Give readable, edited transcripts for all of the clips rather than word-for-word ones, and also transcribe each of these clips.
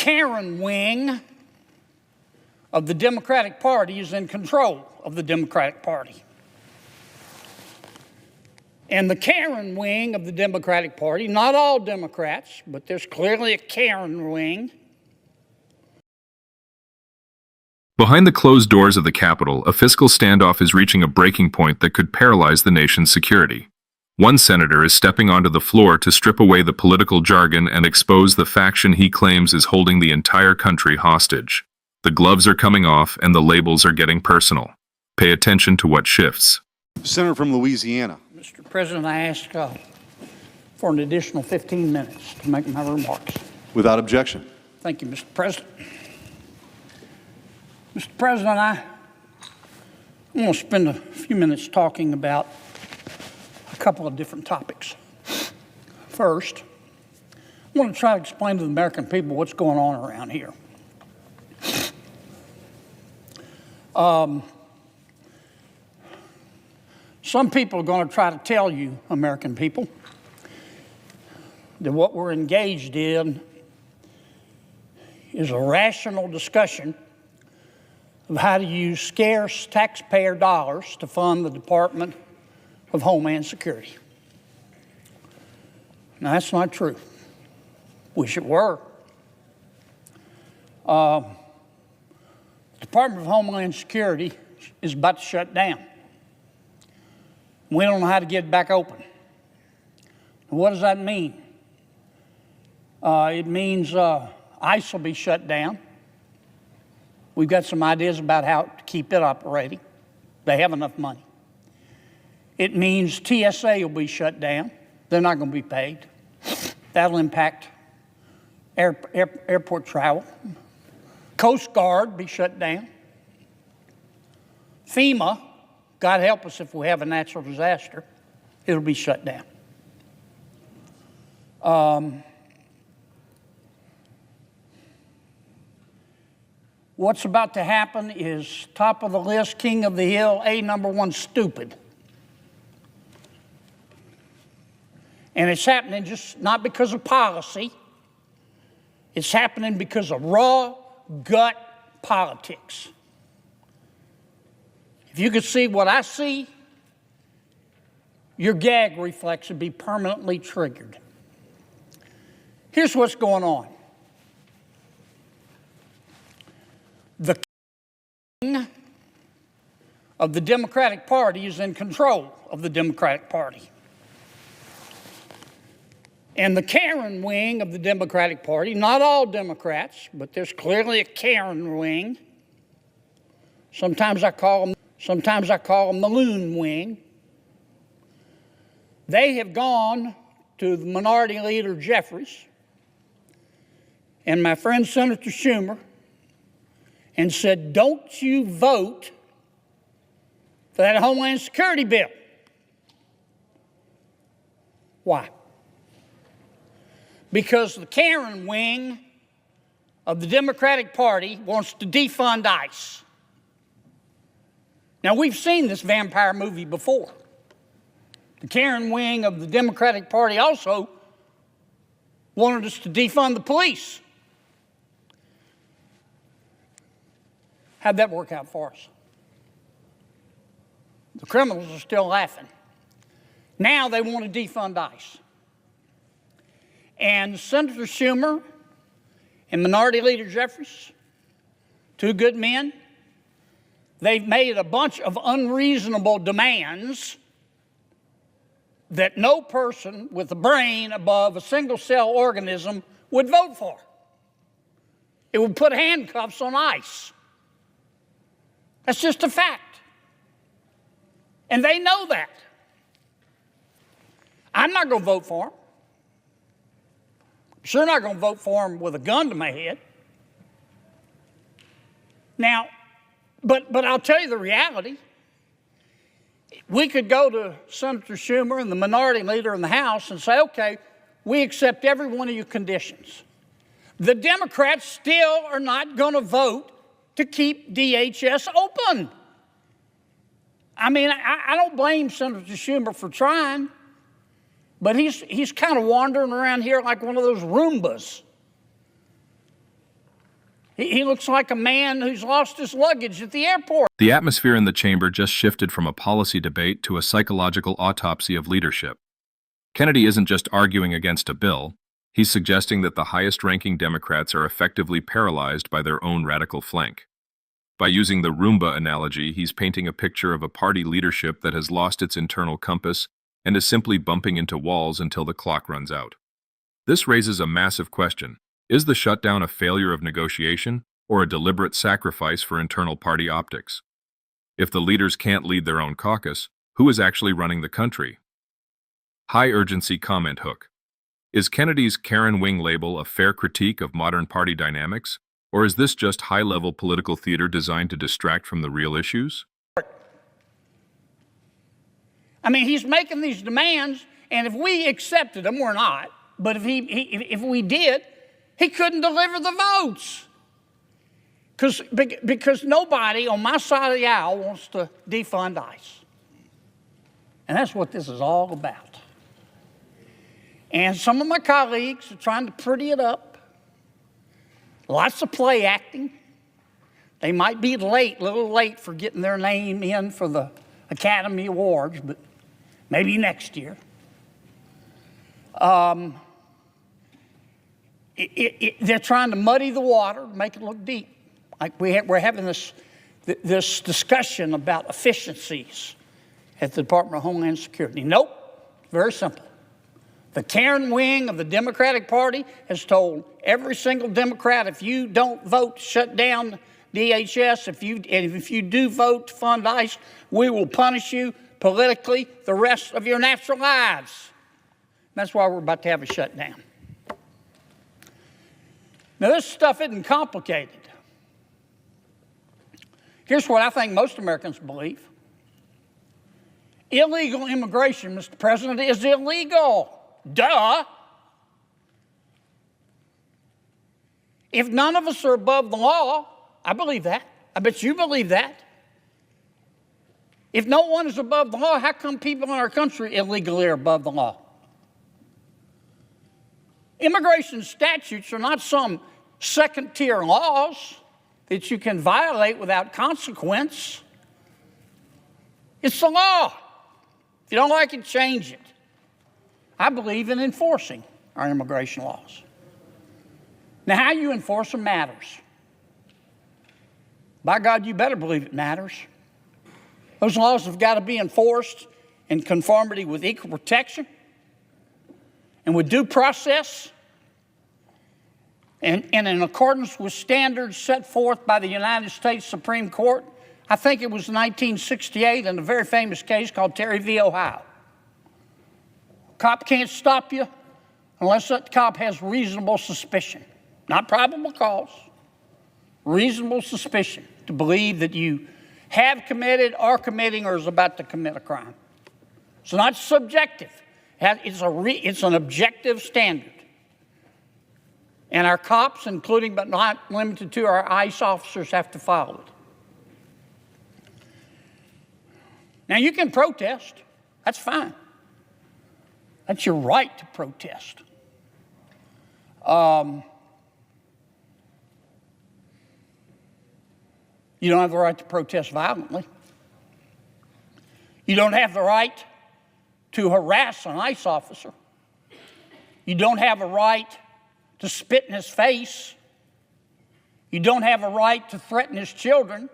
Karen wing of the Democratic Party is in control of the Democratic Party. And the Karen wing of the Democratic Party, not all Democrats, but there's clearly a Karen wing. Behind the closed doors of the Capitol, a fiscal standoff is reaching a breaking point that could paralyze the nation's security. One senator is stepping onto the floor to strip away the political jargon and expose the faction he claims is holding the entire country hostage. The gloves are coming off and the labels are getting personal. Pay attention to what shifts. Senator from Louisiana. Mr. President, I ask for an additional 15 minutes to make my remarks. Without objection. Thank you, Mr. President. Mr. President, I'm going to spend a few minutes talking about a couple of different topics. First, I want to try to explain to the American people what's going on around here. Some people are going to try to tell you, American people, that what we're engaged in is a rational discussion of how to use scarce taxpayer dollars to fund the Department of Homeland Security. Now, that's not true. Wish it were. The Department of Homeland Security is about to shut down. We don't know how to get it back open. What does that mean? It means ICE will be shut down. We've got some ideas about how to keep it operating. They have enough money. It means TSA will be shut down. They're not going to be paid. That'll impact airport travel. Coast Guard be shut down. FEMA, God help us if we have a natural disaster, it'll be shut down. What's about to happen is top of the list, king of the hill, number one, stupid. And it's happening just not because of policy. It's happening because of raw gut politics. If you could see what I see, your gag reflex would be permanently triggered. Here's what's going on. The king of the Democratic Party is in control of the Democratic Party. And the Karen wing of the Democratic Party, not all Democrats, but there's clearly a Karen wing. Sometimes I call them the loon wing. They have gone to the Minority Leader Jeffries and my friend Senator Schumer and said, don't you vote for that Homeland Security bill. Why? Because the Karen wing of the Democratic Party wants to defund ICE. Now, we've seen this vampire movie before. The Karen wing of the Democratic Party also wanted us to defund the police. How'd that work out for us? The criminals are still laughing. Now they want to defund ICE. And Senator Schumer and Minority Leader Jeffries, two good men, they've made a bunch of unreasonable demands that no person with a brain above a single-cell organism would vote for. It would put handcuffs on ICE. That's just a fact. And they know that. I'm not going to vote for them. Sure not going to vote for them with a gun to my head. Now, but I'll tell you the reality. We could go to Senator Schumer and the minority leader in the House and say, okay, we accept every one of your conditions. The Democrats still are not going to vote to keep DHS open. I mean, I don't blame Senator Schumer for trying, but he's kind of wandering around here like one of those Roombas. He looks like a man who's lost his luggage at the airport. The atmosphere in the chamber just shifted from a policy debate to a psychological autopsy of leadership. Kennedy isn't just arguing against a bill, he's suggesting that the highest-ranking Democrats are effectively paralyzed by their own radical flank. By using the Roomba analogy, he's painting a picture of a party leadership that has lost its internal compass and is simply bumping into walls until the clock runs out. This raises a massive question. Is the shutdown a failure of negotiation or a deliberate sacrifice for internal party optics? If the leaders can't lead their own caucus, who is actually running the country? High-urgency comment hook. Is Kennedy's Karen Wing label a fair critique of modern party dynamics, or is this just high-level political theater designed to distract from the real issues? I mean, he's making these demands, and if we accepted them, we're not, but if we did, he couldn't deliver the votes. Because nobody on my side of the aisle wants to defund ICE. And that's what this is all about. And some of my colleagues are trying to pretty it up. Lots of play acting. They might be late, a little late for getting their name in for the Academy Awards, but maybe next year. They're trying to muddy the water, make it look deep. Like we're having this discussion about efficiencies at the Department of Homeland Security. Nope, very simple. The Karen Wing of the Democratic Party has told every single Democrat, if you don't vote to shut down DHS, if you do vote to fund ICE, we will punish you politically the rest of your natural lives. That's why we're about to have a shutdown. Now, this stuff isn't complicated. Here's what I think most Americans believe. Illegal immigration, Mr. President, is illegal. Duh. If none of us are above the law, I believe that. I bet you believe that. If no one is above the law, how come people in our country illegally are above the law? Immigration statutes are not some second-tier laws that you can violate without consequence. It's the law. If you don't like it, change it. I believe in enforcing our immigration laws. Now, how you enforce them matters. By God, you better believe it matters. Those laws have got to be enforced in conformity with equal protection and with due process and in accordance with standards set forth by the United States Supreme Court. I think it was 1968 in a very famous case called Terry v. Ohio. Cop can't stop you unless that cop has reasonable suspicion, not probable cause, reasonable suspicion to believe that you have committed, are committing, or is about to commit a crime. It's not subjective. It's an objective standard. And our cops, including but not limited to our ICE officers, have to follow it. Now, you can protest. That's fine. That's your right to protest. You don't have the right to protest violently. You don't have the right to harass an ICE officer. You don't have a right to spit in his face. You don't have a right to threaten his children.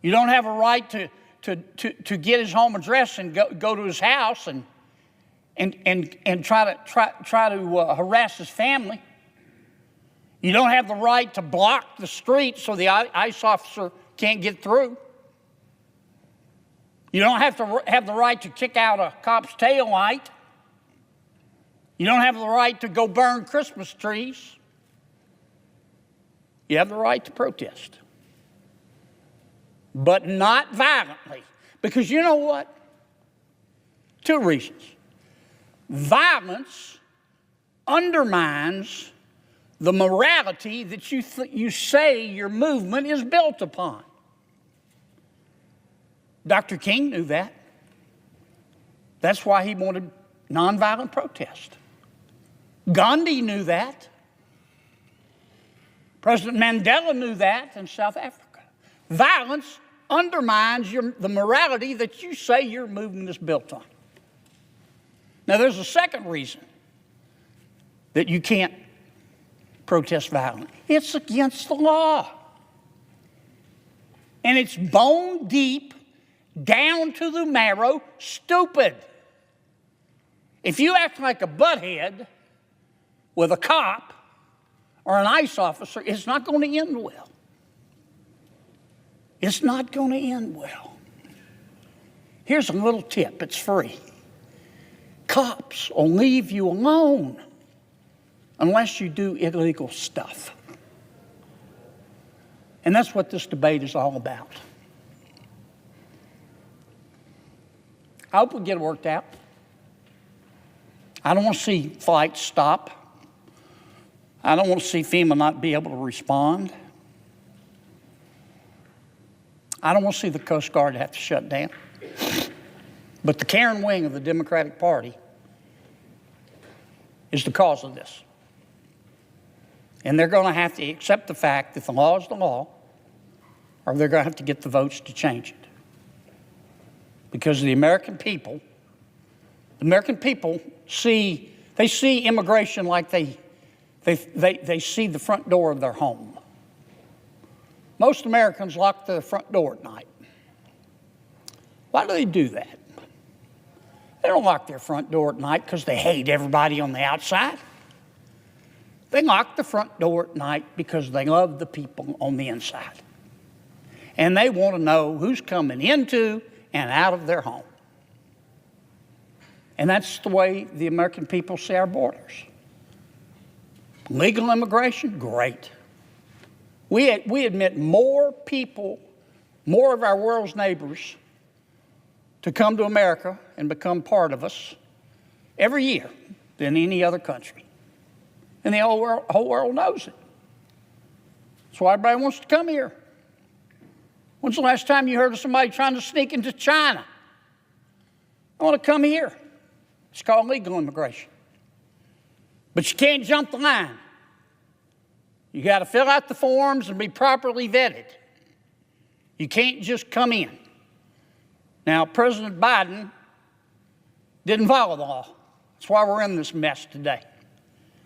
You don't have a right to get his home address and go to his house and try to harass his family. You don't have the right to block the street so the ICE officer can't get through. You don't have the right to kick out a cop's tail light. You don't have the right to go burn Christmas trees. You have the right to protest, but not violently. Because you know what? Two reasons. Violence undermines the morality that you say your movement is built upon. Dr. King knew that. That's why he wanted nonviolent protest. Gandhi knew that. President Mandela knew that in South Africa. Violence undermines the morality that you say your movement is built on. Now, there's a second reason that you can't protest violence. It's against the law. And it's bone deep, down to the marrow, stupid. If you act like a butthead with a cop or an ICE officer, it's not going to end well. It's not going to end well. Here's a little tip. It's free. Cops will leave you alone unless you do illegal stuff. And that's what this debate is all about. I hope we get it worked out. I don't want to see flights stop. I don't want to see FEMA not be able to respond. I don't want to see the Coast Guard have to shut down. But the Karen wing of the Democratic Party is the cause of this. And they're going to have to accept the fact that the law is the law, or they're going to have to get the votes to change it. Because the American people see immigration like they see the front door of their home. Most Americans lock their front door at night. Why do they do that? They don't lock their front door at night because they hate everybody on the outside. They lock the front door at night because they love the people on the inside. And they want to know who's coming into and out of their home. And that's the way the American people see our borders. Legal immigration, great. We admit more people, more of our world's neighbors, to come to America and become part of us every year than any other country. And the whole world knows it. That's why everybody wants to come here. When's the last time you heard of somebody trying to sneak into China? I want to come here. It's called legal immigration. But you can't jump the line. You got to fill out the forms and be properly vetted. You can't just come in. Now, President Biden didn't follow the law. That's why we're in this mess today.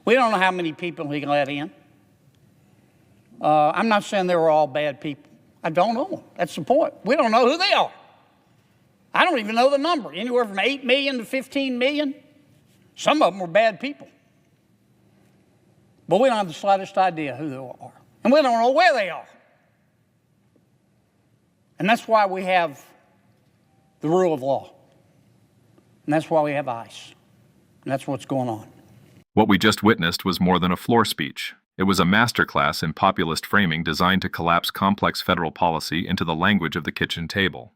We don't know how many people he let in. I'm not saying they were all bad people. I don't know. That's the point. We don't know who they are. I don't even know the number. Anywhere from 8 million to 15 million. Some of them were bad people. But we don't have the slightest idea who they are. And we don't know where they are. And that's why we have the rule of law. And that's why we have ICE. And that's what's going on. What we just witnessed was more than a floor speech. It was a masterclass in populist framing designed to collapse complex federal policy into the language of the kitchen table.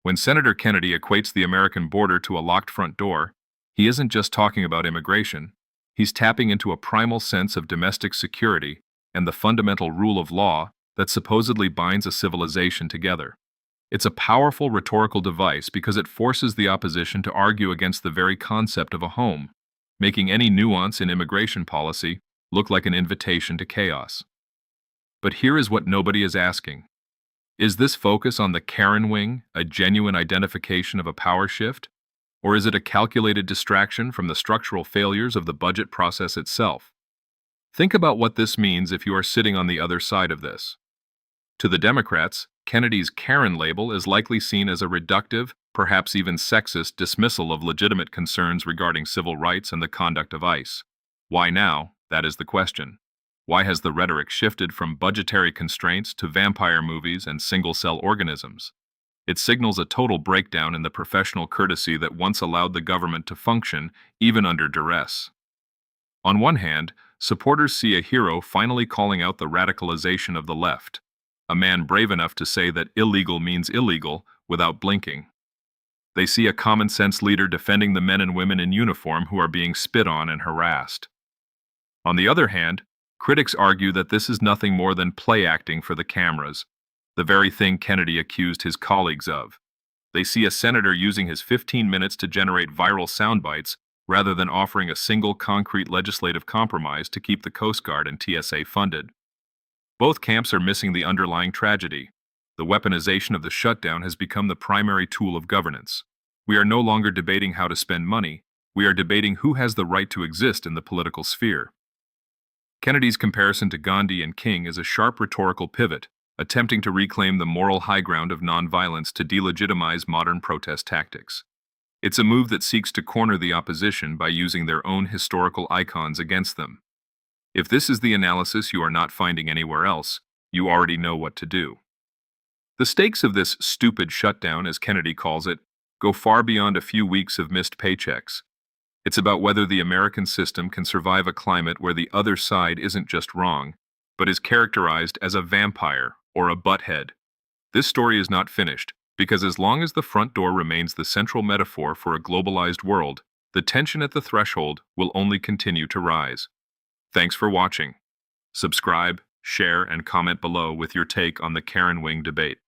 When Senator Kennedy equates the American border to a locked front door, he isn't just talking about immigration. He's tapping into a primal sense of domestic security and the fundamental rule of law that supposedly binds a civilization together. It's a powerful rhetorical device because it forces the opposition to argue against the very concept of a home, making any nuance in immigration policy look like an invitation to chaos. But here is what nobody is asking. Is this focus on the Karen wing a genuine identification of a power shift? Or is it a calculated distraction from the structural failures of the budget process itself? Think about what this means if you are sitting on the other side of this. To the Democrats, Kennedy's Karen label is likely seen as a reductive, perhaps even sexist dismissal of legitimate concerns regarding civil rights and the conduct of ICE. Why now? That is the question. Why has the rhetoric shifted from budgetary constraints to vampire movies and single-cell organisms? It signals a total breakdown in the professional courtesy that once allowed the government to function, even under duress. On one hand, supporters see a hero finally calling out the radicalization of the left, a man brave enough to say that illegal means illegal without blinking. They see a common-sense leader defending the men and women in uniform who are being spit on and harassed. On the other hand, critics argue that this is nothing more than play acting for the cameras, the very thing Kennedy accused his colleagues of. They see a senator using his 15 minutes to generate viral sound bites rather than offering a single concrete legislative compromise to keep the Coast Guard and TSA funded. Both camps are missing the underlying tragedy. The weaponization of the shutdown has become the primary tool of governance. We are no longer debating how to spend money, we are debating who has the right to exist in the political sphere. Kennedy's comparison to Gandhi and King is a sharp rhetorical pivot, attempting to reclaim the moral high ground of nonviolence to delegitimize modern protest tactics. It's a move that seeks to corner the opposition by using their own historical icons against them. If this is the analysis you are not finding anywhere else, you already know what to do. The stakes of this stupid shutdown, as Kennedy calls it, go far beyond a few weeks of missed paychecks. It's about whether the American system can survive a climate where the other side isn't just wrong, but is characterized as a vampire or a butthead. This story is not finished, because as long as the front door remains the central metaphor for a globalized world, the tension at the threshold will only continue to rise. Thanks for watching. Subscribe, share, and comment below with your take on the Karen Wing debate.